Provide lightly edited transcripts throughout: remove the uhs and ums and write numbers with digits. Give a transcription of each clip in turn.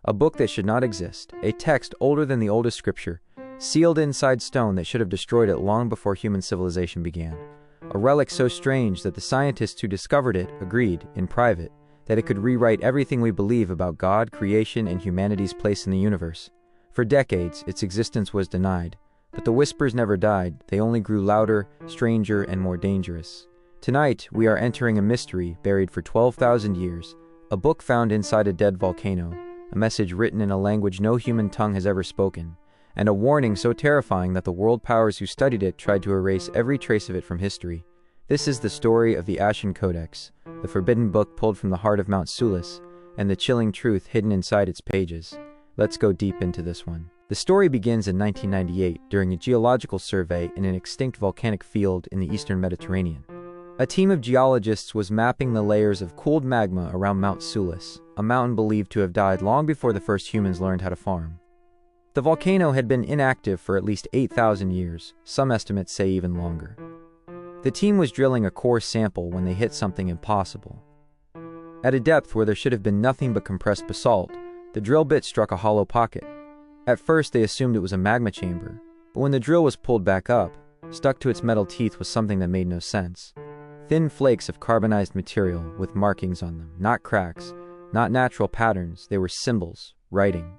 A book that should not exist, a text older than the oldest scripture, sealed inside stone that should have destroyed it long before human civilization began. A relic so strange that the scientists who discovered it agreed, in private, that it could rewrite everything we believe about God, creation, and humanity's place in the universe. For decades, its existence was denied, but the whispers never died, they only grew louder, stranger, and more dangerous. Tonight, we are entering a mystery buried for 12,000 years, a book found inside a dead volcano, a message written in a language no human tongue has ever spoken, and a warning so terrifying that the world powers who studied it tried to erase every trace of it from history. This is the story of the Ashen Codex, the forbidden book pulled from the heart of Mount Sulis, and the chilling truth hidden inside its pages. Let's go deep into this one. The story begins in 1998 during a geological survey in an extinct volcanic field in the eastern Mediterranean. A team of geologists was mapping the layers of cooled magma around Mount Sulis, a mountain believed to have died long before the first humans learned how to farm. The volcano had been inactive for at least 8,000 years, some estimates say even longer. The team was drilling a core sample when they hit something impossible. At a depth where there should have been nothing but compressed basalt, the drill bit struck a hollow pocket. At first they assumed it was a magma chamber, but when the drill was pulled back up, stuck to its metal teeth was something that made no sense. Thin flakes of carbonized material with markings on them, not cracks, not natural patterns, they were symbols, writing.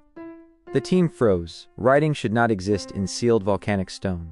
The team froze. Writing should not exist in sealed volcanic stone.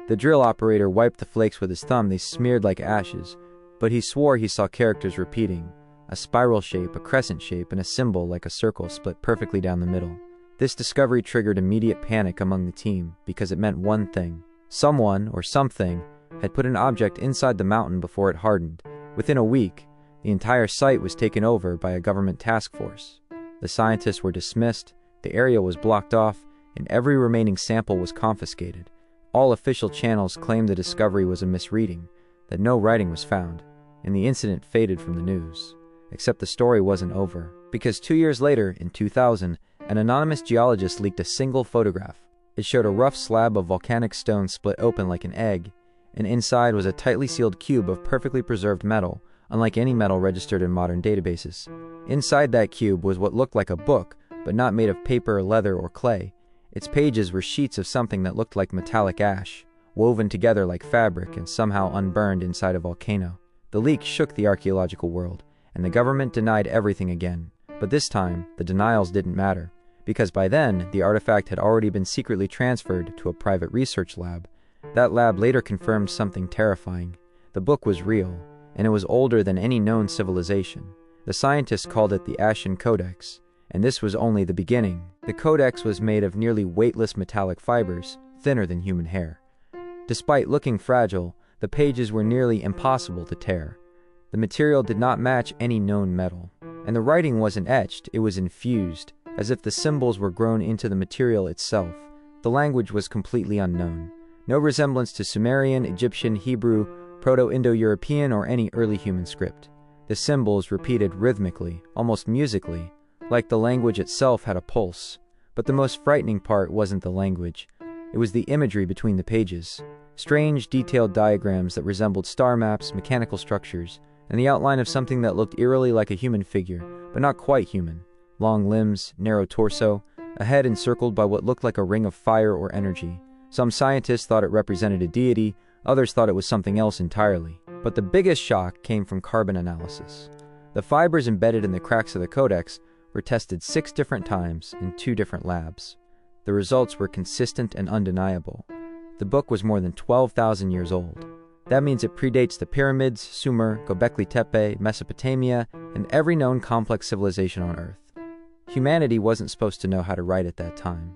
The drill operator wiped the flakes with his thumb, they smeared like ashes, but he swore he saw characters repeating, a spiral shape, a crescent shape, and a symbol like a circle split perfectly down the middle. This discovery triggered immediate panic among the team because it meant one thing. Someone, or something, had put an object inside the mountain before it hardened. Within a week, the entire site was taken over by a government task force. The scientists were dismissed, the area was blocked off, and every remaining sample was confiscated. All official channels claimed the discovery was a misreading, that no writing was found, and the incident faded from the news. Except the story wasn't over, because 2 years later, in 2000, an anonymous geologist leaked a single photograph. It showed a rough slab of volcanic stone split open like an egg, and inside was a tightly sealed cube of perfectly preserved metal, unlike any metal registered in modern databases. Inside that cube was what looked like a book, but not made of paper, leather, or clay. Its pages were sheets of something that looked like metallic ash, woven together like fabric and somehow unburned inside a volcano. The leak shook the archaeological world, and the government denied everything again. But this time, the denials didn't matter, because by then, the artifact had already been secretly transferred to a private research lab. That lab later confirmed something terrifying. The book was real, and it was older than any known civilization. The scientists called it the Ashen Codex, and this was only the beginning. The codex was made of nearly weightless metallic fibers, thinner than human hair. Despite looking fragile, the pages were nearly impossible to tear. The material did not match any known metal, and the writing wasn't etched, it was infused, as if the symbols were grown into the material itself. The language was completely unknown. No resemblance to Sumerian, Egyptian, Hebrew, Proto-Indo-European, or any early human script. The symbols repeated rhythmically, almost musically, like the language itself had a pulse. But the most frightening part wasn't the language. It was the imagery between the pages. Strange, detailed diagrams that resembled star maps, mechanical structures, and the outline of something that looked eerily like a human figure, but not quite human. Long limbs, narrow torso, a head encircled by what looked like a ring of fire or energy. Some scientists thought it represented a deity, others thought it was something else entirely. But the biggest shock came from carbon analysis. The fibers embedded in the cracks of the codex were tested 6 different times in 2 different labs. The results were consistent and undeniable. The book was more than 12,000 years old. That means it predates the pyramids, Sumer, Göbekli Tepe, Mesopotamia, and every known complex civilization on Earth. Humanity wasn't supposed to know how to write at that time.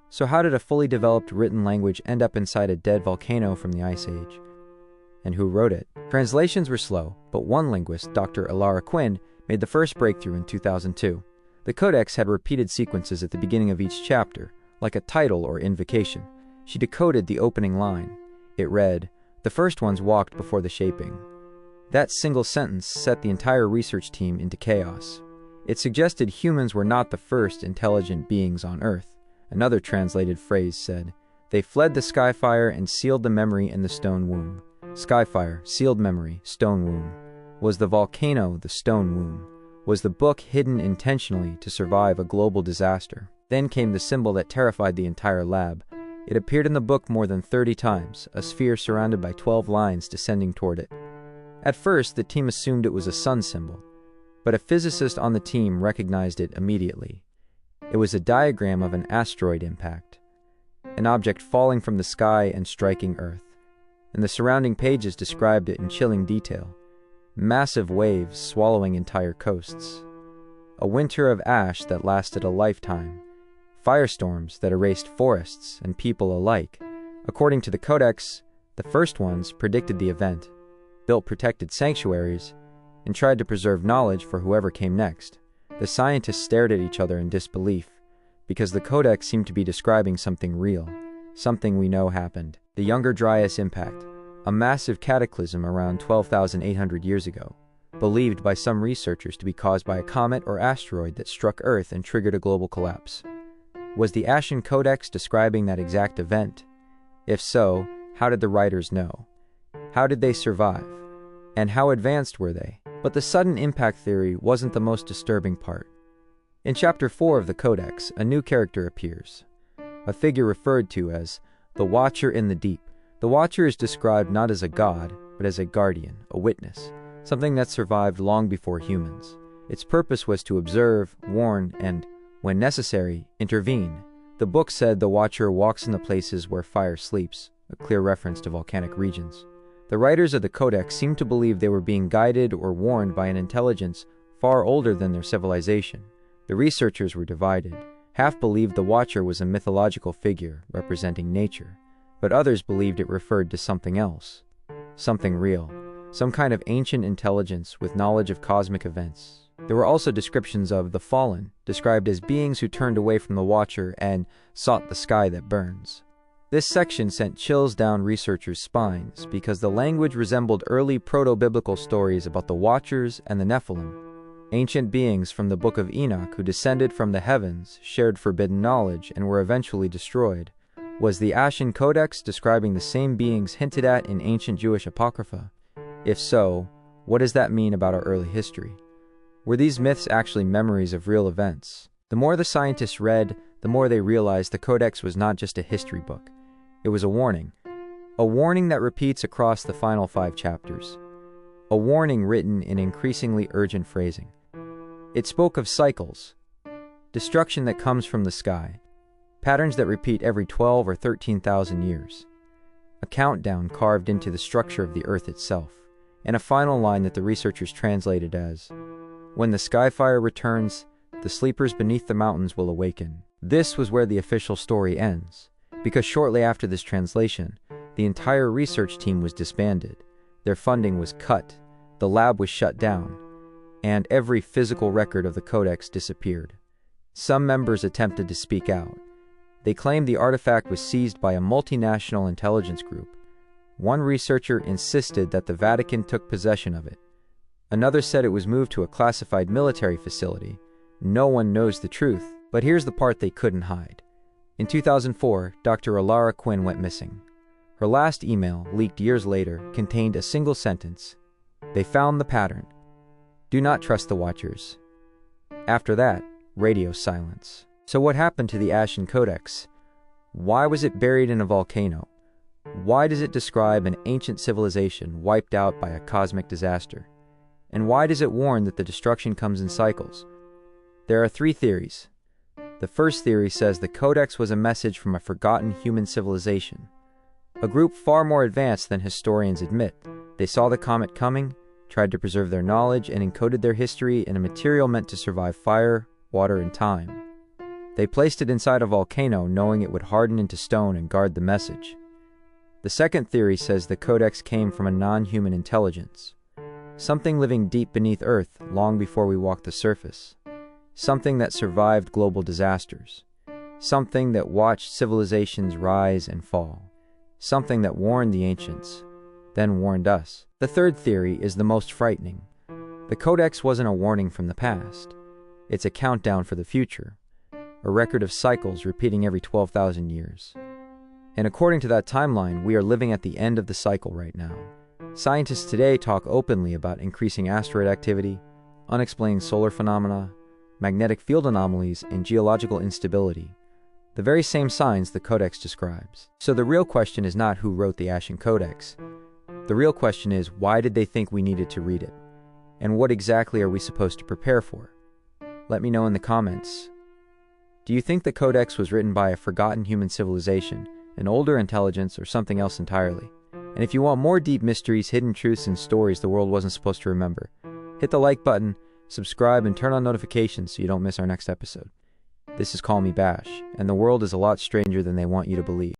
So how did a fully developed written language end up inside a dead volcano from the Ice Age? And who wrote it? Translations were slow, but one linguist, Dr. Ilara Quinn, made the first breakthrough in 2002. The codex had repeated sequences at the beginning of each chapter, like a title or invocation. She decoded the opening line. It read, "The first ones walked before the shaping." That single sentence set the entire research team into chaos. It suggested humans were not the first intelligent beings on Earth. Another translated phrase said, "They fled the skyfire and sealed the memory in the stone womb." Skyfire, sealed memory, stone womb. Was the volcano the stone womb? Was the book hidden intentionally to survive a global disaster? Then came the symbol that terrified the entire lab. It appeared in the book more than 30 times, a sphere surrounded by 12 lines descending toward it. At first, the team assumed it was a sun symbol, but a physicist on the team recognized it immediately. It was a diagram of an asteroid impact, an object falling from the sky and striking Earth, and the surrounding pages described it in chilling detail. Massive waves swallowing entire coasts, a winter of ash that lasted a lifetime, firestorms that erased forests and people alike. According to the Codex, the first ones predicted the event, built protected sanctuaries, and tried to preserve knowledge for whoever came next. The scientists stared at each other in disbelief, because the Codex seemed to be describing something real, something we know happened. The Younger Dryas impact, a massive cataclysm around 12,800 years ago, believed by some researchers to be caused by a comet or asteroid that struck Earth and triggered a global collapse. Was the Ashen Codex describing that exact event? If so, how did the writers know? How did they survive? And how advanced were they? But the sudden impact theory wasn't the most disturbing part. In Chapter 4 of the Codex, a new character appears, a figure referred to as the Watcher in the Deep. The Watcher is described not as a god, but as a guardian, a witness, something that survived long before humans. Its purpose was to observe, warn, and, when necessary, intervene. The book said the Watcher walks in the places where fire sleeps, a clear reference to volcanic regions. The writers of the Codex seemed to believe they were being guided or warned by an intelligence far older than their civilization. The researchers were divided. Half believed the Watcher was a mythological figure representing nature, but others believed it referred to something else, something real, some kind of ancient intelligence with knowledge of cosmic events. There were also descriptions of the Fallen, described as beings who turned away from the Watcher and sought the sky that burns. This section sent chills down researchers' spines because the language resembled early proto-biblical stories about the Watchers and the Nephilim, ancient beings from the Book of Enoch who descended from the heavens, shared forbidden knowledge, and were eventually destroyed. Was the Ashen Codex describing the same beings hinted at in ancient Jewish Apocrypha? If so, what does that mean about our early history? Were these myths actually memories of real events? The more the scientists read, the more they realized the Codex was not just a history book. It was a warning that repeats across the final 5 chapters, a warning written in increasingly urgent phrasing. It spoke of cycles, destruction that comes from the sky, patterns that repeat every 12 or 13,000 years, a countdown carved into the structure of the earth itself, and a final line that the researchers translated as, "When the skyfire returns, the sleepers beneath the mountains will awaken." This was where the official story ends, because shortly after this translation, the entire research team was disbanded, their funding was cut, the lab was shut down, and every physical record of the Codex disappeared. Some members attempted to speak out. They claimed the artifact was seized by a multinational intelligence group. One researcher insisted that the Vatican took possession of it. Another said it was moved to a classified military facility. No one knows the truth, but here's the part they couldn't hide. In 2004, Dr. Alara Quinn went missing. Her last email, leaked years later, contained a single sentence. They found the pattern. Do not trust the Watchers. After that, radio silence. So what happened to the Ashen Codex? Why was it buried in a volcano? Why does it describe an ancient civilization wiped out by a cosmic disaster? And why does it warn that the destruction comes in cycles? There are 3 theories. The first theory says the Codex was a message from a forgotten human civilization, a group far more advanced than historians admit. They saw the comet coming, tried to preserve their knowledge, and encoded their history in a material meant to survive fire, water, and time. They placed it inside a volcano knowing it would harden into stone and guard the message. The second theory says the Codex came from a non-human intelligence, something living deep beneath Earth long before we walked the surface. Something that survived global disasters. Something that watched civilizations rise and fall. Something that warned the ancients, then warned us. The third theory is the most frightening. The Codex wasn't a warning from the past. It's a countdown for the future, a record of cycles repeating every 12,000 years. And according to that timeline, we are living at the end of the cycle right now. Scientists today talk openly about increasing asteroid activity, unexplained solar phenomena, magnetic field anomalies, and geological instability, the very same signs the Codex describes. So the real question is not who wrote the Ashen Codex. The real question is, why did they think we needed to read it? And what exactly are we supposed to prepare for? Let me know in the comments. Do you think the Codex was written by a forgotten human civilization, an older intelligence, or something else entirely? And if you want more deep mysteries, hidden truths, and stories the world wasn't supposed to remember, hit the like button, subscribe, and turn on notifications so you don't miss our next episode. This is Call Me Bash, and the world is a lot stranger than they want you to believe.